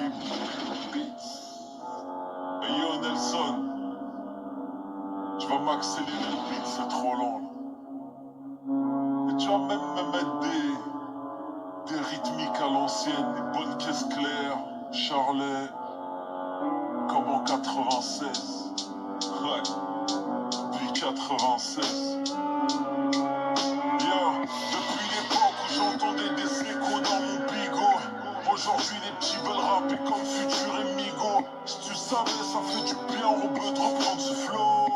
Hey yo Nelson, tu vas m'accélérer le beat, c'est trop lent là. Et tu vas même me mettre des rythmiques à l'ancienne, des bonnes caisses claires, Charlet, comme en 96. Ouais, depuis 96. Yo, depuis l'époque où j'entendais des échos dans mon bigot, aujourd'hui les petits veulent rapper comme Futur et Migo. Si tu savais, ça fait du bien au bœuf de reprendre ce flow.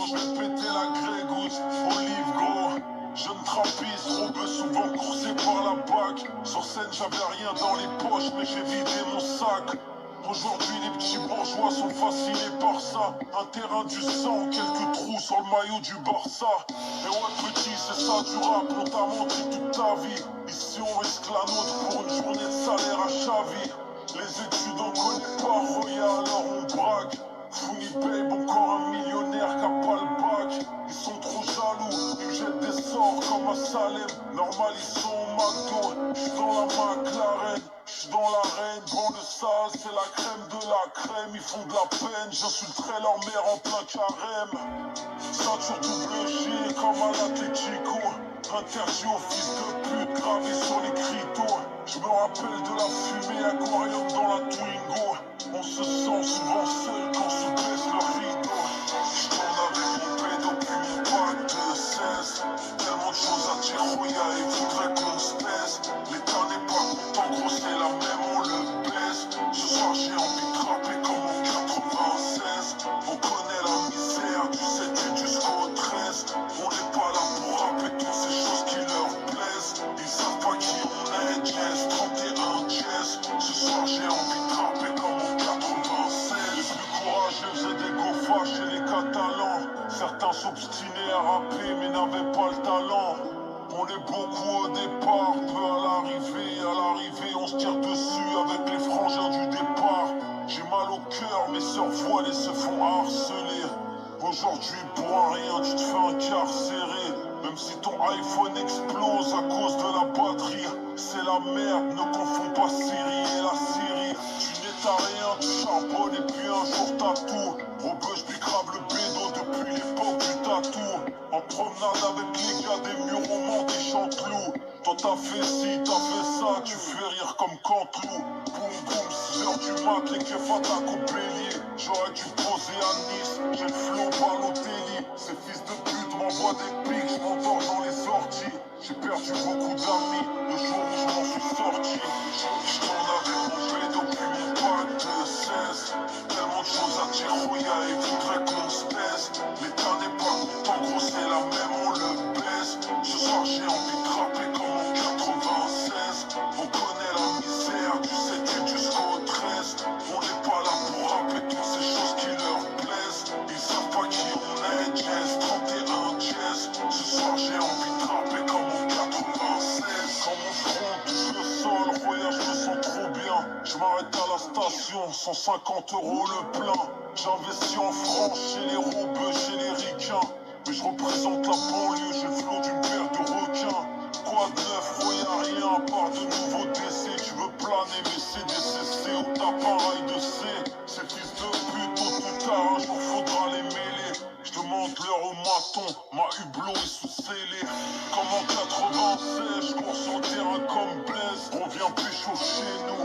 Je vais péter la grégousse, olive gros. Jeune trappiste, robeux souvent coursé par la bac. Sur scène j'avais rien dans les poches, mais j'ai vidé mon sac. Aujourd'hui les petits bourgeois sont fascinés par ça. Un terrain du sang, quelques trous sur le maillot du Barça. Et ouais petit, c'est ça du rap, on t'a menti toute ta vie. Ici on risque la nôtre pour une journée de salaire à Chavi. Les études on connaît pas Roya, alors on braque. Founi Babe, encore un millionnaire qui a pas le bac. Ils sont trop jaloux, ils me jettent des sorts comme à Salem. Normal ils sont au McDo, j'suis dans la McLaren. J'suis dans l'arène, bande de sale, c'est la crème de la crème. Ils font de la peine, j'insulterai leur mère en plein carême. Ceinture double G comme à l'Atletico. Interdit aux fils de pute gravé sur les criteaux. Je me rappelle de la fumée aquarium dans la Twingo. On se sent souvent seul quand se baisse le rideau. Je tourne avec mon pédo puis mon pack de 16. Tellement de choses à dire, Roya, il voudrait qu'on se baisse. L'état n'est pas content, gros c'est la même, on le baisse. Ce soir j'ai envie de rapper comme en 96. On connaît la misère du 7 jusqu'au 13. On n'est pas là pour rapper toutes ces choses qui leur plaisent. Ils savent pas qui on est, Jazz 31 Jazz. Ce soir j'ai envie de rapper comme en 96. Les plus courageux faisaient des go chez les Catalans. Certains s'obstinaient à rapper mais n'avaient pas le talent. On est beaucoup au départ, peu à l'arrivée on se tire dessus avec les frangins du départ. J'ai mal au cœur, mes sœurs voilées se font harceler. Aujourd'hui pour un rien tu te fais incarcérer. Même si ton iPhone explose à cause de la batterie, c'est la merde, ne confonds pas Syrie et la Syrie. Tu n'es à rien, tu charbonnes et puis un jour t'as tout. Rebeu, je grave le bédo depuis l'époque du tatou. En promenade avec les gars des murs romans, des chanteloups. Toi t'as fait ci, t'as fait ça, tu fais rire comme Canteloup. Boum boum, 6h du mat, les keufs attaquent au bélier. J'aurais dû poser à Nice, j'ai le flow Balotelli. Ces fils de pute m'envoient des pics, je m'endors dans les sorties. J'ai perdu beaucoup d'amis, le jour où je m'en suis sorti. Je tourne avec mon pédo puis mon pack de 16. Tellement de choses à dire, Roya, il voudrait qu'on se baisse. L'état n'est pas content, gros c'est la même, on le baisse. Ce soir j'ai envie de rapper comme en 96. On connaît la misère du 7 jusqu'au 13. On n'est pas là pour rapper toutes ces choses qui leur plaisent. Ils savent pas qui on est, Jazz 31 Jazz. Ce soir j'ai envie de rapper comme en 96. Quand mon front touche le sol, Roya, je me sens trop bien. Je m'arrête à la station, 150 € le plein. J'investis en France, chez les robeux, chez les ricains. Mais je représente la banlieue, j'ai le flot d'une paire de requins. Quoi de neuf, Roya, rien à part de nouveaux décès. Tu veux planer, mais c'est DCC ou t'as pareil de C. Ces fils de pute, tôt ou tard, un jour faudra les mêler. Je demande l'heure au maton, ma hublot est sous scellé. Comme en 96, je cours sur le terrain comme Blaise. Reviens pécho chez nous,